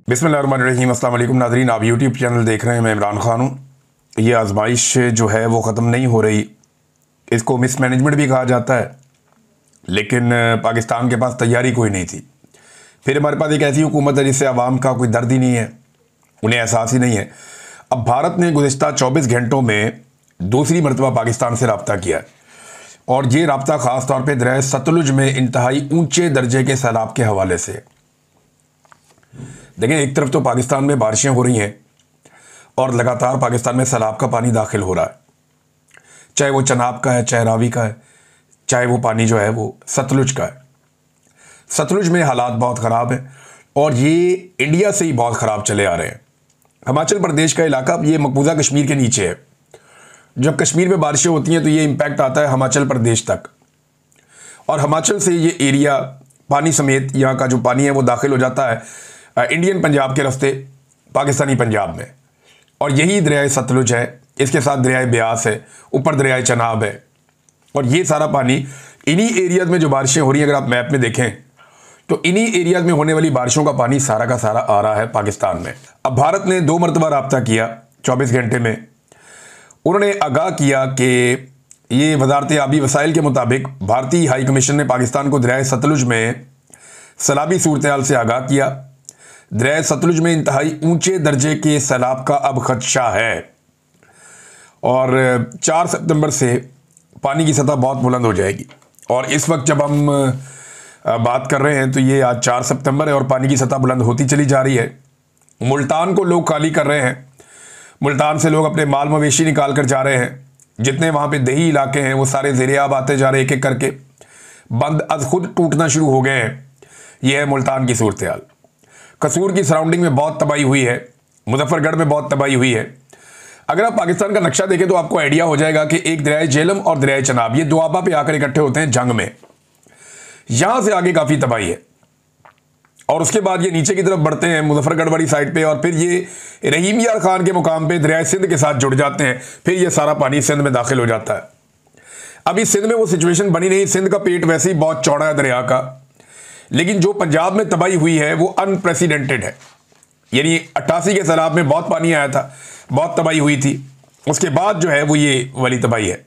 बिस्मिल्लाहिर्रहमानिर्रहीम। अस्सलाम वालेकुम नाज़रीन, आप यूट्यूब चैनल देख रहे हैं। मैं इमरान खान हूँ। ये आजमाइश जो है वो ख़त्म नहीं हो रही। इसको मिसमैनेजमेंट भी कहा जाता है, लेकिन पाकिस्तान के पास तैयारी कोई नहीं थी। फिर हमारे पास एक ऐसी हुकूमत है जिससे आवाम का कोई दर्द ही नहीं है, उन्हें एहसास ही नहीं है। अब भारत ने गुज़िश्ता 24 घंटों में दूसरी मरतबा पाकिस्तान से रब्ता किया है, और ये रब्ता ख़ास तौर पर दरिया सतलुज में इंतहाई ऊँचे दर्जे के सैलाब के हवाले से। देखें, एक तरफ तो पाकिस्तान में बारिशें हो रही हैं और लगातार पाकिस्तान में सैलाब का पानी दाखिल हो रहा है, चाहे वो चनाब का है, चाहे रावी का है, चाहे वो पानी जो है वो सतलुज का है। सतलुज में हालात बहुत ख़राब हैं और ये इंडिया से ही बहुत ख़राब चले आ रहे हैं। हिमाचल प्रदेश का इलाका ये मकबूजा कश्मीर के नीचे है। जब कश्मीर में बारिशें होती हैं तो ये इम्पैक्ट आता है हिमाचल प्रदेश तक, और हिमाचल से ये एरिया पानी समेत यहाँ का जो पानी है वो दाखिल हो जाता है इंडियन पंजाब के रास्ते पाकिस्तानी पंजाब में। और यही दरिया सतलुज है, इसके साथ दरिया ब्यास है, ऊपर दरिया चनाब है, और ये सारा पानी इन्हीं एरियाज में जो बारिशें हो रही हैं, अगर आप मैप में देखें तो इन्हीं एरियाज में होने वाली बारिशों का पानी सारा का सारा आ रहा है पाकिस्तान में। अब भारत ने 2 मरतबा रब्ता किया 24 घंटे में। उन्होंने आगाह किया कि ये वजारत आबी वसाइल के मुताबिक भारतीय हाई कमीशन ने पाकिस्तान को दरिया सतलुज में सैलाबी सूरत हाल से आगाह किया। दरिया सतलुज में इंतहाई ऊंचे दर्जे के सैलाब का अब खदशा है, और 4 सितंबर से पानी की सतह बहुत बुलंद हो जाएगी। और इस वक्त जब हम बात कर रहे हैं तो ये आज 4 सितंबर है और पानी की सतह बुलंद होती चली जा रही है। मुल्तान को लोग खाली कर रहे हैं, मुल्तान से लोग अपने माल मवेशी निकाल कर जा रहे हैं। जितने वहाँ पे दही इलाके हैं वो सारे ज़ेरे-आब आते जा रहे हैं, एक एक करके बंद अज खुद टूटना शुरू हो गए हैं। यह है मुल्तान की सूरत हाल। कसूर की सराउंडिंग में बहुत तबाही हुई है, मुजफ्फरगढ़ में बहुत तबाही हुई है। अगर आप पाकिस्तान का नक्शा देखें तो आपको आइडिया हो जाएगा कि एक दरिया झेलम और दरिया चनाब ये दोआबा पे आकर इकट्ठे होते हैं जंग में। यहां से आगे काफ़ी तबाही है, और उसके बाद ये नीचे की तरफ बढ़ते हैं मुजफ्फरगढ़ वाली साइड पे, और फिर ये रहीम यार खान के मुकाम पे दरिया सिंध के साथ जुड़ जाते हैं। फिर ये सारा पानी सिंध में दाखिल हो जाता है। अभी सिंध में वो सिचुएशन बनी नहीं। सिंध का पेट वैसे ही बहुत चौड़ा है दरिया का, लेकिन जो पंजाब में तबाही हुई है वो अनप्रेसिडेंटेड है। यानी 88 के सैलाब में बहुत पानी आया था, बहुत तबाही हुई थी। उसके बाद जो है वो ये वाली तबाही है।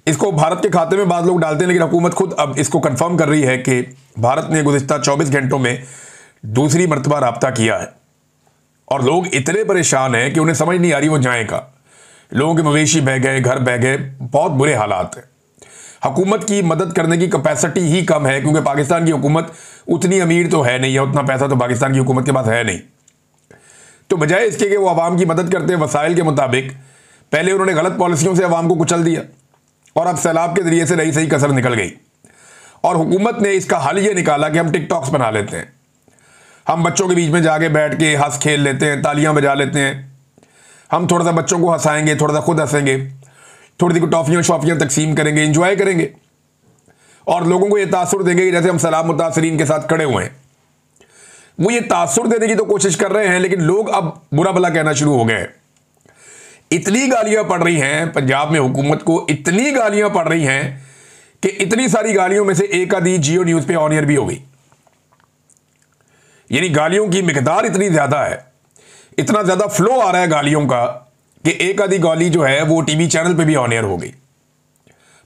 इसको भारत के खाते में बाद लोग डालते हैं, लेकिन हुकूमत खुद अब इसको कंफर्म कर रही है कि भारत ने गुज़िश्ता 24 घंटों में दूसरी मरतबा रब्ता किया है। और लोग इतने परेशान हैं कि उन्हें समझ नहीं आ रही वो जाएं का। लोगों के मवेशी बह गए, घर बह गए, बहुत बुरे हालात हैं। हुकूमत की मदद करने की कैपेसिटी ही कम है, क्योंकि पाकिस्तान की हुकूमत उतनी अमीर तो है नहीं, या उतना पैसा तो पाकिस्तान की हुकूमत के पास है नहीं। तो बजाय इसके कि वो आवाम की मदद करते हैं वसाइल के मुताबिक, पहले उन्होंने गलत पॉलिसियों से आवाम को कुचल दिया, और अब सैलाब के जरिए से रही सही कसर निकल गई। और हुकूमत ने इसका हल ये निकाला कि हम टिकटॉक्स बना लेते हैं, हम बच्चों के बीच में जाके बैठ के हंस खेल लेते हैं, तालियां बजा लेते हैं, हम थोड़ा सा बच्चों को हंसाएंगे, थोड़ा सा खुद हंसेंगे, थोड़ी सी टॉफियाँ शॉफियाँ तकसीम करेंगे, इंजॉय करेंगे, और लोगों को ये तासुर देंगे कि जैसे हम सैलाब मुतासरीन के साथ खड़े हुए हैं। वो ये तासुर देने की तो कोशिश कर रहे हैं, लेकिन लोग अब बुरा भला कहना शुरू हो गए हैं। इतनी गालियां पड़ रही हैं पंजाब में हुकूमत को, इतनी गालियां पड़ रही हैं कि इतनी सारी गालियों में से एक आधी जियो न्यूज़ पे ऑन एयर भी हो गई। यानी गालियों की मिकदार इतनी ज़्यादा है, इतना ज़्यादा फ्लो आ रहा है गालियों का, कि एक आधी गाली जो है वो टीवी चैनल पे भी ऑन एयर हो गई।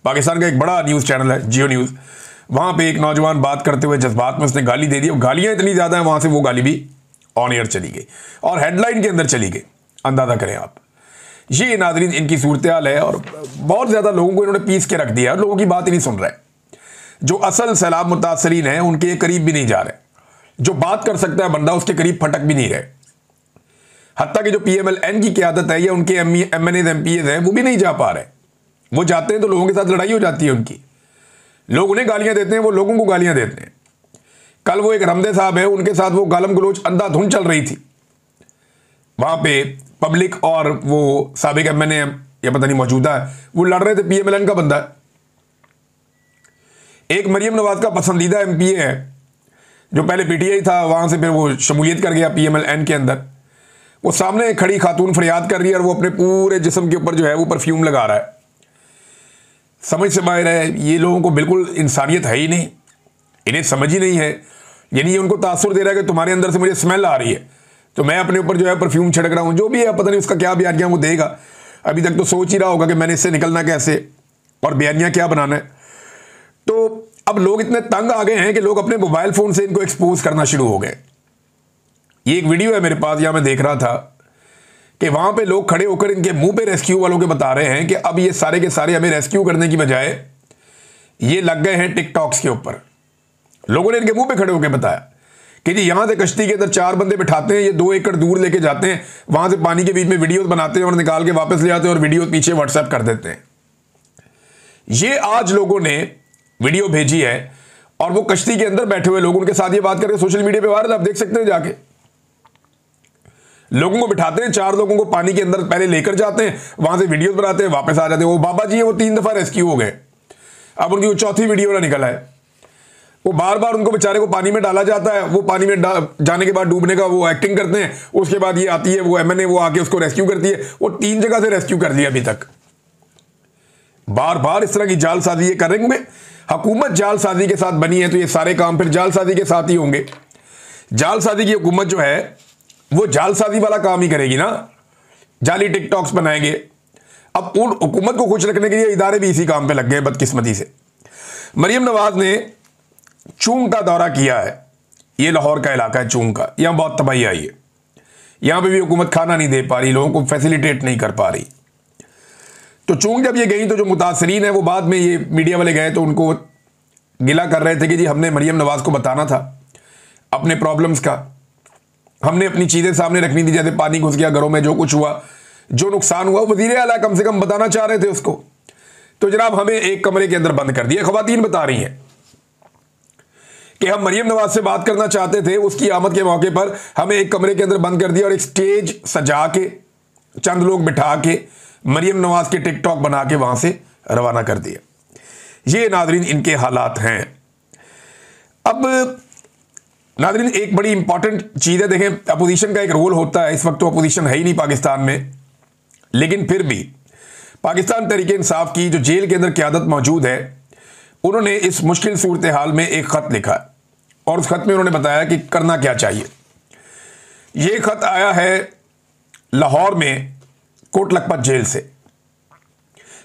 पाकिस्तान का एक बड़ा न्यूज़ चैनल है जियो न्यूज़, वहाँ पे एक नौजवान बात करते हुए जज्बात में उसने गाली दे दी, और गालियाँ इतनी ज़्यादा हैं वहाँ से वो गाली भी ऑन एयर चली गई और हेडलाइन के अंदर चली गई। अंदाज़ा करें आप। ये नाज़रीन इनकी सूरत हाल है, और बहुत ज़्यादा लोगों को इन्होंने पीस के रख दिया, लोगों की बात ही नहीं सुन रहे। जो असल सैलाब मुतासरीन हैं उनके करीब भी नहीं जा रहे, जो बात कर सकता है बंदा उसके करीब फटक भी नहीं रहे। हत्ता कि जो PMLN की क़यादत है या उनके MNAs MPAs हैं वो भी नहीं जा पा रहे। वो जाते हैं तो लोगों के साथ लड़ाई हो जाती है उनकी, लोग उन्हें गालियां देते हैं, वो लोगों को गालियां देते हैं। कल वो एक रमदे साहब है, उनके साथ वो गालम गलोच अंधाधुंध चल रही थी वहां पे। पब्लिक और वो साबिक MNA या पता नहीं मौजूदा है, वो लड़ रहे थे, PMLN का बंदा है। एक मरियम नवाज का पसंदीदा MPA है जो पहले PTI था, वहां से फिर वो शमूलियत कर गया PMLN के अंदर। वो सामने खड़ी खातून फरियाद कर रही है और वो अपने पूरे जिस्म के ऊपर जो है वो परफ्यूम लगा रहा है। समझ से बाहर है। ये लोगों को बिल्कुल इंसानियत है ही नहीं, इन्हें समझ ही नहीं है। यानी ये उनको तासुर दे रहा है कि तुम्हारे अंदर से मुझे स्मेल आ रही है, तो मैं अपने ऊपर जो है परफ्यूम छिड़क रहा हूं, जो भी है पता नहीं उसका क्या बयानिया वो देगा। अभी तक तो सोच ही रहा होगा कि मैंने इससे निकलना कैसे और बयानिया क्या बनाना है। तो अब लोग इतने तंग आ गए हैं कि लोग अपने मोबाइल फोन से इनको एक्सपोज करना शुरू हो गए। ये एक वीडियो है मेरे पास, यहां मैं देख रहा था कि वहां पे लोग खड़े होकर इनके मुंह पे रेस्क्यू वालों के बता रहे हैं कि अब ये सारे के सारे हमें रेस्क्यू करने की बजाय ये लग गए हैं टिकटॉक्स के ऊपर। लोगों ने इनके मुंह पे खड़े होकर बताया कि जी यहां से कश्ती के अंदर 4 बंदे बिठाते हैं, ये 2 एकड़ दूर लेके जाते हैं, वहां से पानी के बीच में वीडियो बनाते हैं और निकाल के वापस ले आते हैं और वीडियो पीछे व्हाट्सएप कर देते हैं। ये आज लोगों ने वीडियो भेजी है और वो कश्ती के अंदर बैठे हुए लोग उनके साथ ये बात करके सोशल मीडिया पे वायरल, आप देख सकते हैं जाके। लोगों को बिठाते हैं, 4 लोगों को पानी के अंदर पहले लेकर जाते हैं, वहां से वीडियोस बनाते हैं, वापस आ जाते हैं। वो बाबा जी है वो 3 दफा रेस्क्यू हो गए, अब उनकी वो चौथी वीडियो ना निकला है। वो बार बार उनको बेचारे को पानी में डाला जाता है, वो पानी में जाने के बाद डूबने का वो एक्टिंग करते हैं, उसके बाद ये आती है वो एमएनए, वो आके उसको रेस्क्यू करती है। वो 3 जगह से रेस्क्यू कर लिया अभी तक। बार बार इस तरह की जालसाजी ये करेंगे। हुकूमत जालसाजी के साथ बनी है तो ये सारे काम फिर जालसाजी के साथ ही होंगे। जालसाजी की हुकूमत जो है वो जालसाजी वाला काम ही करेगी ना, जाली टिकटॉक्स बनाएंगे। अब उन हुकूमत को खुश रखने के लिए इदारे भी इसी काम पे लग गए बदकिस्मती से। मरियम नवाज ने चूंग का दौरा किया है, ये लाहौर का इलाका है चूंग का, यहां बहुत तबाही आई है। यहां पे भी हुकूमत खाना नहीं दे पा रही, लोगों को फैसिलिटेट नहीं कर पा रही। तो चूंग जब ये गई तो जो मुतासरीन है वो बाद में ये मीडिया वाले गए तो उनको गिला कर रहे थे कि जी हमने मरियम नवाज को बताना था अपने प्रॉब्लम्स का, हमने अपनी चीजें सामने रखनी थी, जैसे पानी घुस गया घरों में, जो कुछ हुआ, जो नुकसान हुआ, वज़ीर आला कम से कम बताना चाह रहे थे उसको। तो जनाब हमें एक कमरे के अंदर बंद कर दिया। ख़वातीन बता रही हैं कि हम मरियम नवाज से बात करना चाहते थे, उसकी आमद के मौके पर हमें एक कमरे के अंदर बंद कर दिया और एक स्टेज सजा के चंद लोग बिठा के मरियम नवाज के टिकटॉक बना के वहां से रवाना कर दिया। ये नादरीन इनके हालात हैं। अब नादरीन एक बड़ी इंपॉर्टेंट चीज़ है, देखें अपोजिशन का एक रोल होता है। इस वक्त तो अपोजिशन है ही नहीं पाकिस्तान में, लेकिन फिर भी पाकिस्तान तहरीक इंसाफ की जो जेल के अंदर क़यादत मौजूद है, उन्होंने इस मुश्किल सूरत हाल में एक ख़त लिखा है और उस ख़त में उन्होंने बताया कि करना क्या चाहिए। ये ख़त आया है लाहौर में कोट लखपत जेल से।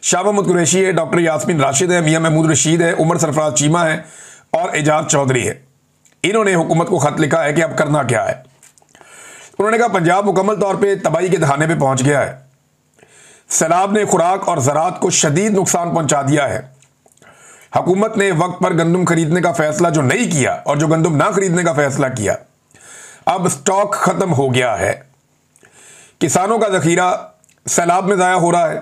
शाह महमूद कुरैशी है, डॉक्टर यास्मीन राशिद है, मियाँ महमूद रशीद है, उमर सरफराज चीमा है और एजाज चौधरी है। इन्होंने हुकूमत को ख़त लिखा है कि अब करना क्या है। उन्होंने कहा पंजाब मुकम्मल तौर पे तबाही के दहाने पे पहुंच गया है। सैलाब ने खुराक और ज़राअत को शदीद नुकसान पहुंचा दिया है। हुकूमत ने वक्त पर गंदम खरीदने का फैसला जो नहीं किया और जो गंदम ना खरीदने का फैसला किया, अब स्टॉक ख़त्म हो गया है। किसानों का ज़ख़ीरा सैलाब में ज़ाया हो रहा है।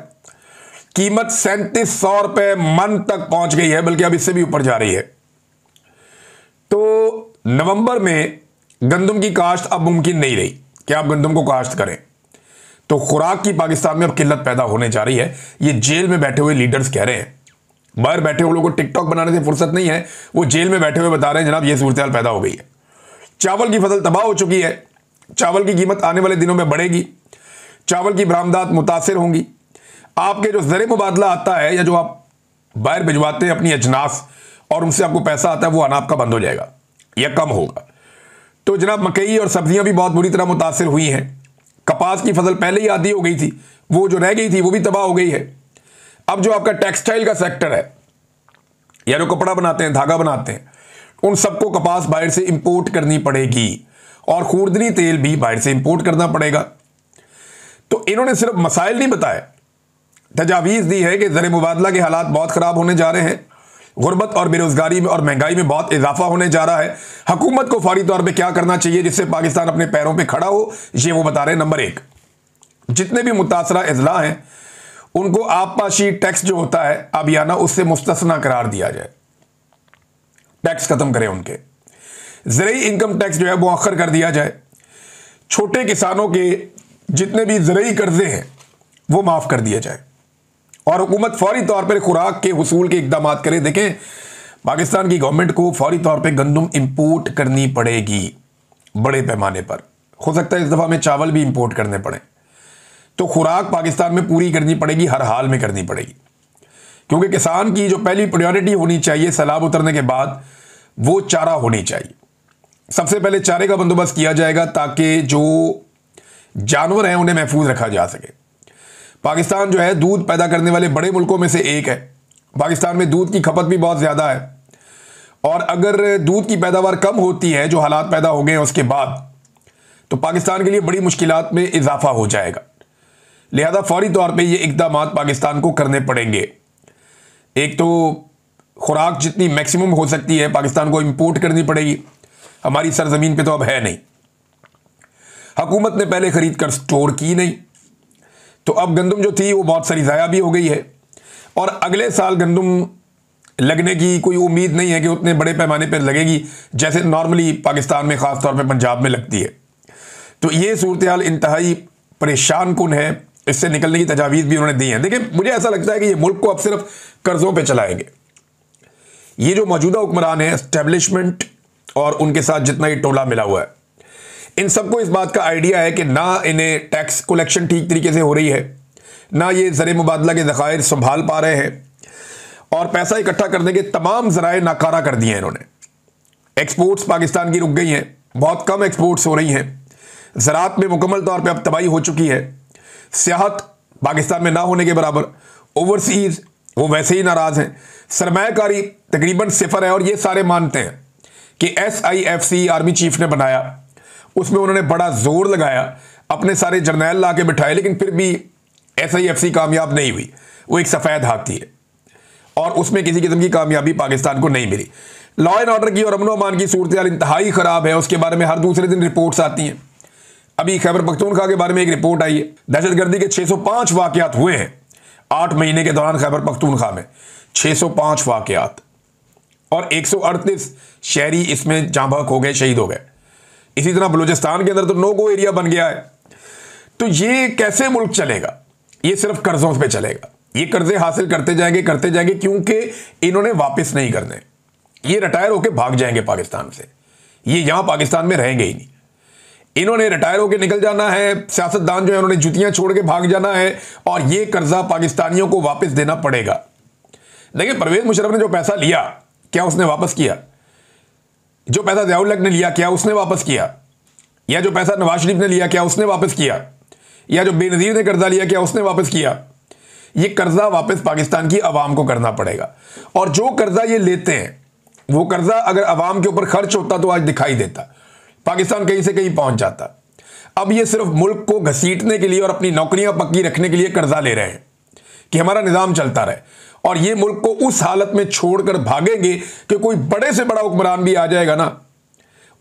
कीमत 3700 रुपये मन तक पहुंच गई है, बल्कि अब इससे भी ऊपर जा रही है। तो नवंबर में गंदम की काश्त अब मुमकिन नहीं रही कि आप गंदम को काश्त करें। तो खुराक की पाकिस्तान में अब किल्लत पैदा होने जा रही है। ये जेल में बैठे हुए लीडर्स कह रहे हैं, बाहर बैठे हुए लोगों को टिकटॉक बनाने से फुर्सत नहीं है, वो जेल में बैठे हुए बता रहे हैं जनाब ये सूरत हाल पैदा हो गई है। चावल की फसल तबाह हो चुकी है, चावल की कीमत आने वाले दिनों में बढ़ेगी, चावल की बरामदात मुतासिर होंगी। आपके जो ज़र मुबादला आता है या जो आप बाहर भिजवाते हैं अपनी अजनास और उनसे आपको पैसा आता है, वो आना आपका बंद हो जाएगा या कम होगा। तो जनाब मकई और सब्जियां भी बहुत बुरी तरह मुतासिर हुई हैं। कपास की फसल पहले ही आधी हो गई थी, वो जो रह गई थी वो भी तबाह हो गई है। अब जो आपका टेक्सटाइल का सेक्टर है या जो कपड़ा बनाते हैं, धागा बनाते हैं, उन सबको कपास बाहर से इंपोर्ट करनी पड़ेगी और खूर्दनी तेल भी बाहर से इंपोर्ट करना पड़ेगा। तो इन्होंने सिर्फ मसाइल नहीं बताए, तजावीज़ दी है कि ज़र मुबादला के हालात बहुत ख़राब होने जा रहे हैं, गुर्बत और बेरोज़गारी में और महंगाई में बहुत इजाफा होने जा रहा है। हुकूमत को फौरी तौर पे क्या करना चाहिए जिससे पाकिस्तान अपने पैरों पे खड़ा हो, ये वो बता रहे हैं। नंबर 1, जितने भी मुतासरा अजला हैं उनको आबपाशी टैक्स जो होता है आबियाना, उससे मुस्तस्ना करार दिया जाए, टैक्स खत्म करें उनके। ज़रई इनकम टैक्स जो है मुअख्खर कर दिया जाए। छोटे किसानों के जितने भी ज़रई कर्जे हैं वो माफ़ कर दिया जाए और हुकूमत फौरी तौर पर खुराक के हुसूल के इकदाम करे। देखें पाकिस्तान की गवर्नमेंट को फौरी तौर पे गंदम इंपोर्ट करनी पड़ेगी बड़े पैमाने पर। हो सकता है इस दफ़ा में चावल भी इंपोर्ट करने पड़े। तो खुराक पाकिस्तान में पूरी करनी पड़ेगी, हर हाल में करनी पड़ेगी, क्योंकि किसान की जो पहली प्रायोरिटी होनी चाहिए सैलाब उतरने के बाद, वो चारा होनी चाहिए। सबसे पहले चारे का बंदोबस्त किया जाएगा ताकि जो जानवर हैं उन्हें महफूज रखा जा सके। पाकिस्तान जो है दूध पैदा करने वाले बड़े मुल्कों में से एक है। पाकिस्तान में दूध की खपत भी बहुत ज़्यादा है और अगर दूध की पैदावार कम होती है, जो हालात पैदा हो गए हैं उसके बाद, तो पाकिस्तान के लिए बड़ी मुश्किलात में इजाफा हो जाएगा। लिहाजा फौरी तौर पे ये इक़दाम पाकिस्तान को करने पड़ेंगे। एक तो खुराक जितनी मैक्सिमम हो सकती है पाकिस्तान को इंपोर्ट करनी पड़ेगी, हमारी सरजमीन पे तो अब है नहीं। हुकूमत ने पहले खरीद कर स्टोर की नहीं, तो अब गंदम जो थी वो बहुत सारी ज़ाया भी हो गई है और अगले साल गंदम लगने की कोई उम्मीद नहीं है कि उतने बड़े पैमाने पर लगेगी जैसे नॉर्मली पाकिस्तान में, ख़ास तौर पे पंजाब में लगती है। तो ये सूरत हाल इंतहाई परेशान कुन है। इससे निकलने की तजावीज़ भी उन्होंने दी हैं। देखिए, मुझे ऐसा लगता है कि ये मुल्क को अब सिर्फ कर्ज़ों पे चलाएंगे। ये जो मौजूदा हुक्मरान है, एस्टेब्लिशमेंट और उनके साथ जितना ये टोला मिला हुआ है, इन सबको इस बात का आइडिया है कि ना इन्हें टैक्स कलेक्शन ठीक तरीके से हो रही है, ना ये ज़र मुबादला के ज़खायर संभाल पा रहे हैं और पैसा इकट्ठा करने के तमाम ज़राए नाकारा कर दिए हैं इन्होंने। एक्सपोर्ट्स पाकिस्तान की रुक गई हैं, बहुत कम एक्सपोर्ट्स हो रही हैं। ज़राअत में मुकम्मल तौर पे अब तबाही हो चुकी है। सियाहत पाकिस्तान में ना होने के बराबर। ओवरसीज़ वो वैसे ही नाराज़ हैं। सरमायाकारी तकरीबन सिफर है और ये सारे मानते हैं कि SIFC आर्मी चीफ ने बनाया, उसमें उन्होंने बड़ा जोर लगाया, अपने सारे जर्नैल ला के बिठाए, लेकिन फिर भी SIFC कामयाब नहीं हुई। वो एक सफ़ेद हाथी है और उसमें किसी किस्म की कामयाबी पाकिस्तान को नहीं मिली। लॉ एंड ऑर्डर की और अमन अमान की सूरत हाल इंतहाई ख़राब है। उसके बारे में हर दूसरे दिन रिपोर्ट्स आती हैं। अभी खैबर पख्तूनख्वा के बारे में एक रिपोर्ट आई है, दहशतगर्दी के 605 वाक़यात हुए हैं 8 महीने के दौरान। खैबर पख्तूनख्वा में 605 वाक़यात और 138 शहरी इसमें जाँ बहक हो गए, शहीद हो गए। इसी तरह बलूचिस्तान के अंदर तो नो गो एरिया बन गया है। तो ये कैसे मुल्क चलेगा? ये सिर्फ कर्जों पे चलेगा। ये कर्जे हासिल करते जाएंगे क्योंकि इन्होंने वापस नहीं करने। ये रिटायर होकर भाग जाएंगे पाकिस्तान से, ये यहां पाकिस्तान में रहेंगे ही नहीं। इन्होंने रिटायर होकर निकल जाना है, सियासतदान जो है उन्होंने जुतियां छोड़ के भाग जाना है और ये कर्जा पाकिस्तानियों को वापस देना पड़ेगा। देखिए, परवेज मुशर्रफ ने जो पैसा लिया, क्या उसने वापस किया? जो पैसा ज़ियाउल हक ने लिया, क्या उसने वापस किया? या जो पैसा नवाज शरीफ ने लिया, क्या उसने वापस किया? या जो बेनज़ीर ने कर्जा लिया, क्या उसने वापस किया? ये कर्जा वापस पाकिस्तान की आवाम को करना पड़ेगा। और जो कर्जा ये लेते हैं, वो कर्जा अगर आवाम के ऊपर खर्च होता तो आज दिखाई देता, पाकिस्तान कहीं से कहीं पहुंच जाता। अब ये सिर्फ मुल्क को घसीटने के लिए और अपनी नौकरियां पक्की रखने के लिए कर्जा ले रहे हैं कि हमारा निज़ाम चलता रहे, और ये मुल्क को उस हालत में छोड़कर भागेंगे कि कोई बड़े से बड़ा हुक्मरान भी आ जाएगा ना,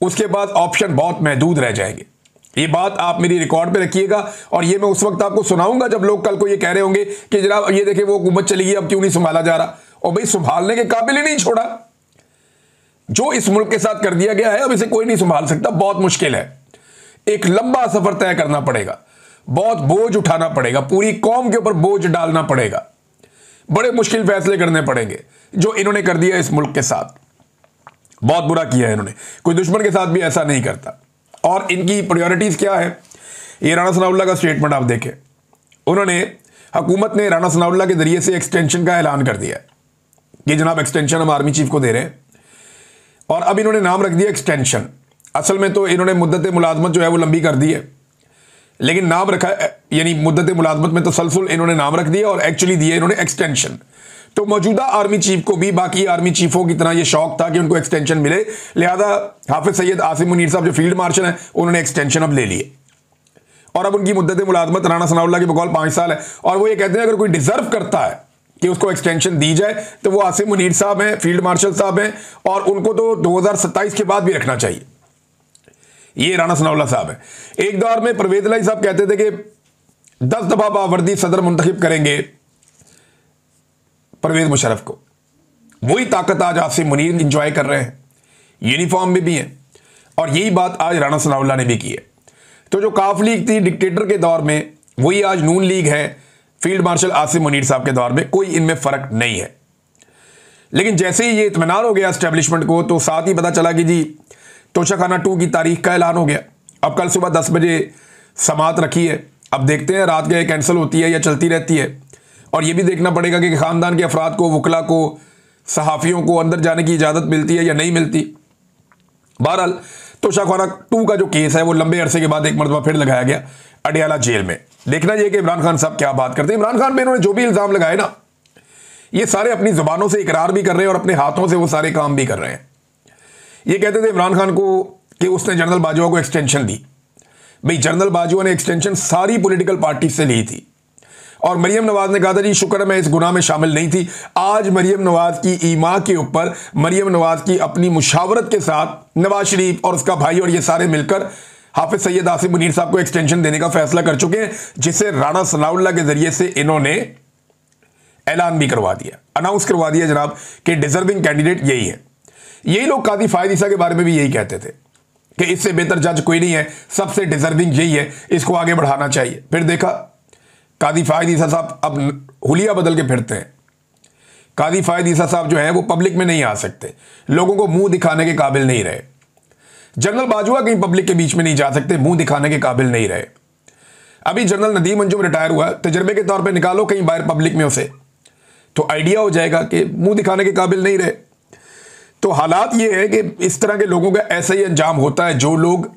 उसके बाद ऑप्शन बहुत महदूद रह जाएंगे। ये बात आप मेरी रिकॉर्ड पे रखिएगा और ये मैं उस वक्त आपको सुनाऊंगा जब लोग कल को ये कह रहे होंगे कि जनाब ये देखे वो हुकूमत चली गई, अब क्यों नहीं संभाला जा रहा। और भाई, संभालने के काबिल ही नहीं छोड़ा। जो इस मुल्क के साथ कर दिया गया है, अब इसे कोई नहीं संभाल सकता। बहुत मुश्किल है, एक लंबा सफर तय करना पड़ेगा, बहुत बोझ उठाना पड़ेगा, पूरी कौम के ऊपर बोझ डालना पड़ेगा, बड़े मुश्किल फैसले करने पड़ेंगे। जो इन्होंने कर दिया इस मुल्क के साथ, बहुत बुरा किया है इन्होंने। कोई दुश्मन के साथ भी ऐसा नहीं करता। और इनकी प्रायोरिटीज क्या है, ये राणा सनाउल्लाह का स्टेटमेंट आप देखें। उन्होंने, हुकूमत ने राणा सनाउल्लाह के जरिए से एक्सटेंशन का ऐलान कर दिया कि जनाब एक्सटेंशन हम आर्मी चीफ को दे रहे हैं, और अब इन्होंने नाम रख दिया एक्सटेंशन। असल में तो इन्होंने मुद्दत मुलाजमत जो है वो लंबी कर दी है, लेकिन नाम रखा, यानी मुद्दत मुलाजमत में तसलसल इन्होंने नाम रख दिया और एक्चुअली दिया इन्होंने एक्सटेंशन। तो मौजूदा आर्मी चीफ को भी बाकी आर्मी चीफों की तरह ये शौक था कि उनको एक्सटेंशन मिले, लिहाजा हाफिज सैयद आसिम मुनीर साहब जो फील्ड मार्शल हैं उन्होंने एक्सटेंशन अब ले लिए और अब उनकी मुद्दत मुलाजमत राणा सनाउल्लाह की बकौल 5 साल है। और वो ये कहते हैं अगर कोई डिजर्व करता है कि उसको एक्सटेंशन दी जाए तो वो आसिम मुनीर साहब हैं, फील्ड मार्शल साहब हैं, और उनको तो 2027 के बाद भी रखना चाहिए। ये राणा सनाउल्लाह साहब है। एक दौर में परवेज इलाही साहब कहते थे कि 10 दफा बावर्दी सदर मुंतखब करेंगे परवेज मुशर्रफ को। वही ताकत आज आसिम मुनीर इंजॉय कर रहे हैं, यूनिफॉर्म में भी हैं, और यही बात आज राणा सनाउल्लाह ने भी की है। तो जो काफ लीग थी डिक्टेटर के दौर में, वही आज नून लीग है फील्ड मार्शल आसिम मुनीर साहब के दौर में। कोई इनमें फर्क नहीं है। लेकिन जैसे ही ये इत्मीनान हो गया एस्टेब्लिशमेंट को, तो साथ ही पता चला कि जी तोशाखाना 2 की तारीख का ऐलान हो गया। अब कल सुबह 10 बजे समात रखी है। अब देखते हैं रात के कैंसिल होती है या चलती रहती है। और ये भी देखना पड़ेगा कि ख़ानदान के अफराद को, वकला को, सहाफ़ियों को अंदर जाने की इजाज़त मिलती है या नहीं मिलती। बहरहाल तोशाखाना 2 का जो केस है वो लंबे अरसे के बाद एक मरतबा फिर लगाया गया अडियाला जेल में। देखना ये कि इमरान खान साहब क्या बात करते हैं। इमरान खान पे इन्होंने जो भी इल्जाम लगाए ना, ये सारे अपनी जुबानों से इकरार भी कर रहे हैं और अपने हाथों से वो सारे काम भी कर रहे हैं। ये कहते थे इमरान खान को कि उसने जनरल बाजवा को एक्सटेंशन दी। भाई जनरल बाजवा ने एक्सटेंशन सारी पॉलिटिकल पार्टी से ली थी और मरियम नवाज ने कहा था जी शुक्र है मैं इस गुनाह में शामिल नहीं थी। आज मरियम नवाज की ईमा के ऊपर मरियम नवाज की अपनी मुशावरत के साथ नवाज शरीफ और उसका भाई और ये सारे मिलकर हाफिज सैयद आसिफ मुनीर साहब को एक्सटेंशन देने का फैसला कर चुके हैं, जिसे राणा सनाउल्लाह के जरिए से इन्होंने ऐलान भी करवा दिया, अनाउंस करवा दिया जनाब कि डिजर्विंग कैंडिडेट यही है। यही लोग कादी फायद ईसा के बारे में भी यही कहते थे कि इससे बेहतर जज कोई नहीं है, सबसे डिजर्विंग यही है, इसको आगे बढ़ाना चाहिए। फिर देखा कादी फायद ईसा साहब अब हुलिया बदल के फिरते हैं। कादी फायद ईसा साहब जो है वो पब्लिक में नहीं आ सकते, लोगों को मुंह दिखाने के काबिल नहीं रहे। जनरल बाजवा कहीं पब्लिक के बीच में नहीं जा सकते, मुंह दिखाने के काबिल नहीं रहे। अभी जनरल नदीम अंजुम रिटायर हुआ, तजर्बे के तौर पे निकालो कहीं बाहर पब्लिक में उसे, तो आइडिया हो जाएगा कि मुंह दिखाने के काबिल नहीं रहे। तो हालात ये है कि इस तरह के लोगों का ऐसा ही अंजाम होता है, जो लोग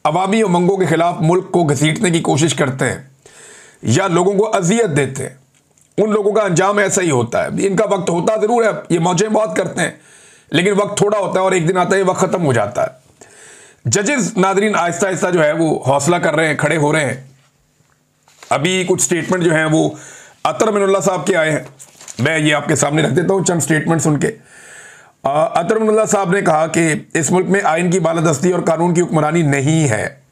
अवामी उमंगों के खिलाफ मुल्क को घसीटने की कोशिश करते हैं या लोगों को अजियत देते हैं, उन लोगों का अंजाम ऐसा ही होता है। इनका वक्त होता जरूर है, ये मौजें बहुत करते हैं, लेकिन वक्त थोड़ा होता है और एक दिन आता है वक्त खत्म हो जाता है। जजेस नादरीन आहिस्ता आहिस्ता जो है वो हौसला कर रहे हैं, खड़े हो रहे हैं। अभी कुछ स्टेटमेंट जो हैं वो अतर मिनुल्लाह साहब के आए हैं, मैं ये आपके सामने रख देता हूँ चंद स्टेटमेंट्स उनके। अतर मिनुल्लाह साहब ने कहा कि इस मुल्क में आइन की बालादस्ती और कानून की हुक्मरानी नहीं है,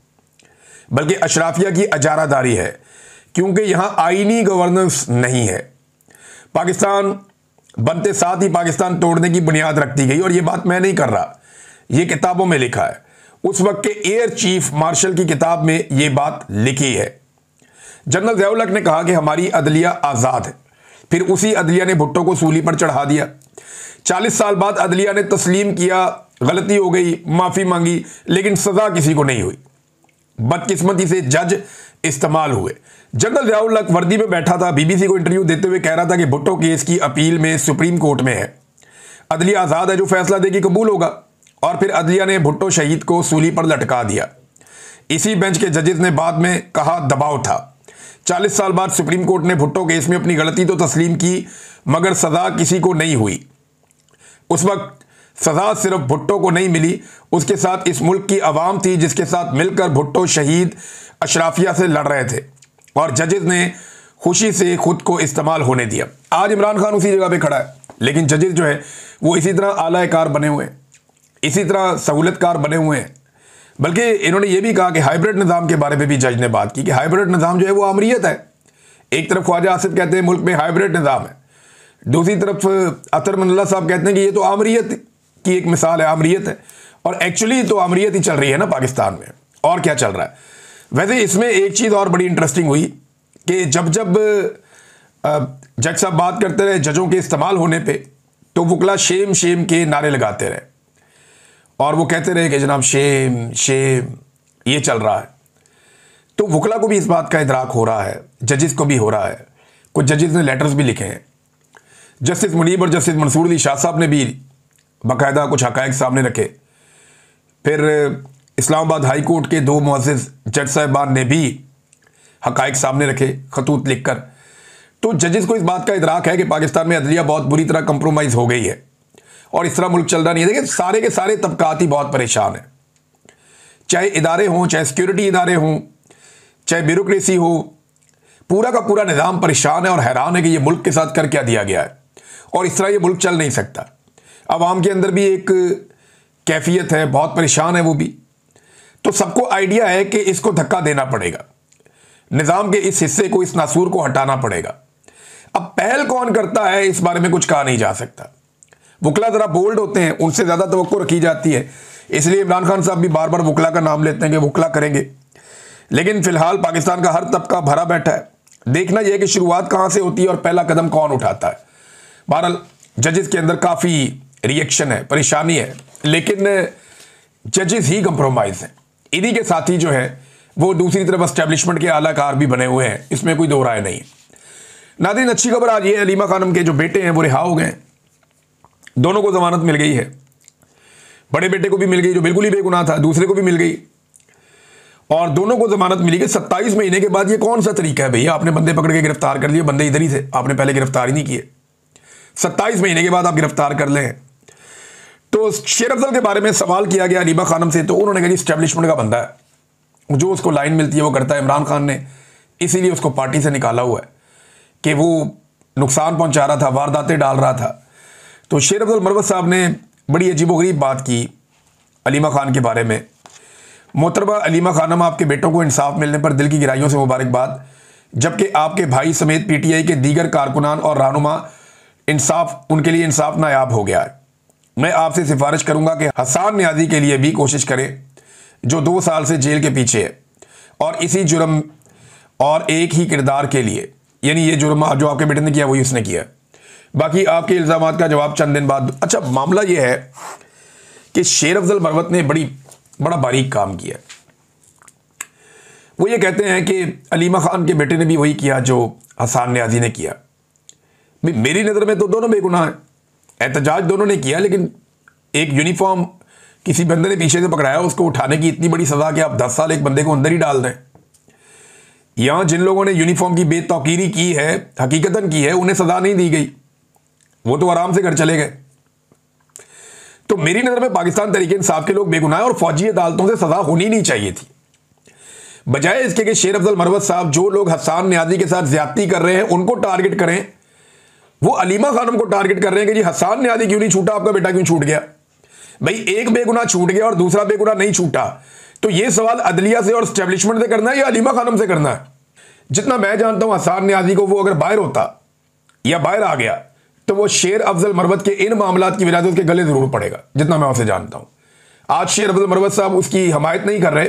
बल्कि अशराफिया की अजारादारी है, क्योंकि यहां आईनी गवर्नेंस नहीं है। पाकिस्तान बनते साथ ही पाकिस्तान तोड़ने की बुनियाद रख दी गई, और यह बात मैं नहीं कर रहा, यह किताबों में लिखा है। उस वक्त के एयर चीफ मार्शल की किताब में यह बात लिखी है। जनरल ज़िया उल हक ने कहा कि हमारी अदलिया आज़ाद है, फिर उसी अदलिया ने भुट्टो को सूली पर चढ़ा दिया। 40 साल बाद अदलिया ने तस्लीम किया गलती हो गई, माफ़ी मांगी, लेकिन सज़ा किसी को नहीं हुई। बदकिस्मती से जज इस्तेमाल हुए। जनरल ज़िया उल हक वर्दी में बैठा था, बीबीसी को इंटरव्यू देते हुए कह रहा था कि भुट्टो केस की अपील में सुप्रीम कोर्ट में है, अदलिया आज़ाद है, जो फैसला देगी कबूल होगा। और फिर अदलिया ने भुट्टो शहीद को सूली पर लटका दिया। इसी बेंच के जजेस ने बाद में कहा दबाव था। 40 साल बाद सुप्रीम कोर्ट ने भुट्टो केस में अपनी गलती तो तस्लीम की, मगर सज़ा किसी को नहीं हुई। उस वक्त सज़ा सिर्फ भुट्टो को नहीं मिली, उसके साथ इस मुल्क की आवाम थी, जिसके साथ मिलकर भुट्टो शहीद अशराफिया से लड़ रहे थे, और जजेस ने खुशी से खुद को इस्तेमाल होने दिया। आज इमरान खान उसी जगह पे खड़ा है, लेकिन जजेस जो है वो इसी तरह आलाकार बने हुए हैं, इसी तरह सहूलतकार बने हुए हैं। बल्कि इन्होंने ये भी कहा कि हाइब्रिड निज़ाम के बारे में भी जज ने बात की कि हाइब्रिड निज़ाम जो है वो आमरीत है। एक तरफ ख्वाजा आसिफ कहते हैं मुल्क में हाइब्रिड निज़ाम है, दूसरी तरफ अतर मिनुल्लाह साहब कहते हैं कि ये तो आमरीत की एक मिसाल है, आमरीत है। और एक्चुअली तो आमरीत ही चल रही है ना पाकिस्तान में, और क्या चल रहा है। वैसे इसमें एक चीज़ और बड़ी इंटरेस्टिंग हुई कि जब जज साहब बात करते रहे जजों के इस्तेमाल होने पे, तो वकला शेम शेम के नारे लगाते रहे और वो कहते रहे कि जनाब शेम शेम ये चल रहा है। तो वकला को भी इस बात का इदराक हो रहा है, जजेस को भी हो रहा है। कुछ जजेस ने लेटर्स भी लिखे हैं। जस्टिस मुनीब और जस्टिस मंसूर अली शाह साहब ने भी बाकायदा कुछ हक़ाइक़ सामने रखे। फिर इस्लामाबाद हाई कोर्ट के 2 मुअज़्ज़िज़ जज साहिबान ने भी हक़ाइक़ सामने रखे खतूत लिखकर। तो जजेस को इस बात का इदराक है कि पाकिस्तान में अदलिया बहुत बुरी तरह कंप्रोमाइज़ हो गई है और इस तरह मुल्क चल रहा नहीं है। देखिए सारे के सारे तबकात ही बहुत परेशान हैं, चाहे इदारे हों, चाहे सिक्योरिटी इदारे हों, चाहे ब्यूरोक्रेसी हो, पूरा का पूरा निज़ाम परेशान है और हैरान है कि ये मुल्क के साथ कर क्या दिया गया है, और इस तरह ये मुल्क चल नहीं सकता। अवाम के अंदर भी एक कैफियत है, बहुत परेशान है वो भी। तो सबको आइडिया है कि इसको धक्का देना पड़ेगा, निज़ाम के इस हिस्से को, इस नासूर को हटाना पड़ेगा। अब पहल कौन करता है इस बारे में कुछ कहा नहीं जा सकता। वकला ज़रा बोल्ड होते हैं, उनसे ज़्यादा तवक्को रखी जाती है, इसलिए इमरान खान साहब भी बार बार वकला का नाम लेते हैं कि वकला करेंगे। लेकिन फ़िलहाल पाकिस्तान का हर तबका भरा बैठा है। देखना यह कि शुरुआत कहाँ से होती है और पहला कदम कौन उठाता है। बहरहाल जजेस के अंदर काफ़ी रिएक्शन है, परेशानी है, लेकिन जजेस ही कंप्रोमाइज़ हैं। इन्हीं के साथी जो है वो दूसरी तरफ एस्टेब्लिशमेंट के आलाकार भी बने हुए हैं, इसमें कोई दो राय नहीं है। नाज़रीन, अच्छी खबर आज ये है, हलीमा खानम के जो बेटे हैं वो रिहा हो गए हैं, दोनों को ज़मानत मिल गई है। बड़े बेटे को भी मिल गई जो बिल्कुल ही बेगुनाह था, दूसरे को भी मिल गई, और दोनों को जमानत मिली कि 27 महीने के बाद। ये कौन सा तरीका है भैया? आपने बंदे पकड़ के गिरफ्तार कर लिए, बंदे इधर ही थे, आपने पहले गिरफ्तार ही नहीं किए, 27 महीने के बाद आप गिरफ्तार कर लें। तो शेर अफजल के बारे में सवाल किया गया अलीमा खानम से, तो उन्होंने कहा कि स्टैब्लिशमेंट का बंदा है, जो उसको लाइन मिलती है वो करता है। इमरान खान ने इसीलिए उसको पार्टी से निकाला हुआ है कि वो नुकसान पहुंचा रहा था, वारदातें डाल रहा था। तो शेर अफजल मरवत साहब ने बड़ी अजीबोगरीब बात की अलीमा खान के बारे में। मोहतरमा अलीमा खानम, आपके बेटों को इंसाफ मिलने पर दिल की गहराइयों से मुबारकबाद, जबकि आपके भाई समेत पीटीआई के दीगर कारकुनान और रहनुमा उनके लिए इंसाफ नायाब हो गया है। मैं आपसे सिफारिश करूंगा कि हसन नियाज़ी के लिए भी कोशिश करें, जो 2 साल से जेल के पीछे है, और इसी जुर्म और एक ही किरदार के लिए, यानी ये जुर्म जो आपके बेटे ने किया वही उसने किया। बाकी आपके इल्ज़ामात का जवाब चंद दिन बाद। अच्छा, मामला ये है कि शेर अफजल मरवत ने बड़ा बारीक काम किया। वो ये कहते हैं कि अलीमा खान के बेटे ने भी वही किया जो हसन नियाज़ी ने किया। मेरी नज़र में तो दोनों बेगुनाह हैं, एहतजाज दोनों ने किया, लेकिन एक यूनिफॉर्म किसी बंदे ने पीछे से पकड़ाया, उसको उठाने की इतनी बड़ी सज़ा कि आप 10 साल एक बंदे को अंदर ही डाल दें। यहां जिन लोगों ने यूनिफॉर्म की बेतौकीरी की है, हकीकतन की है, उन्हें सज़ा नहीं दी गई, वो तो आराम से घर चले गए। तो मेरी नज़र में पाकिस्तान तहरीक इंसाफ के लोग बेगुनाह और फौजी अदालतों से सज़ा होनी नहीं चाहिए थी, बजाय इसके कि शेर अफजल मरवत साहब जो लोग हसन नियाज़ी के साथ ज्यादती कर रहे हैं उनको टारगेट करें। वो अलीमा खानम को टारगेट कर रहे हैं कि जी हसन नियाज़ी क्यों नहीं छूटा, आपका बेटा क्यों छूट गया। भाई, एक बेगुनाह छूट गया और दूसरा बेगुनाह नहीं छूटा, तो ये सवाल अदलिया से और स्टैब्लिशमेंट से करना है या अलीमा खानम से करना है? जितना मैं जानता हूं, हसन नियाज़ी को वो अगर बाहर होता या बाहर आ गया तो वो शेर अफजल मरवत के इन मामलात की वजह से उसके गले जरूर पड़ेगा, जितना मैं उसे जानता हूं। आज शेर अफजल मरवत साहब उसकी हमायत नहीं कर रहे,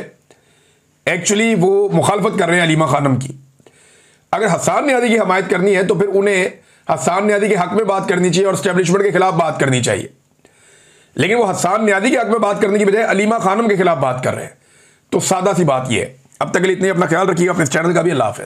एक्चुअली वो मुखालफत कर रहे हैं अलीमा खानम की। अगर हसन नियाज़ी की हमायत करनी है तो फिर उन्हें हसन नियाज़ी के हक में बात करनी चाहिए और स्टैब्लिशमेंट के खिलाफ बात करनी चाहिए, लेकिन वो हसन नियाज़ी के हक में बात करने की बजाय अलीमा खानम के खिलाफ बात कर रहे हैं। तो सादा सी बात यह है। अब तक के लिए इतनी, अपना ख्याल रखिएगा, अपने चैनल का भी। अल्लाह हाफ़िज़।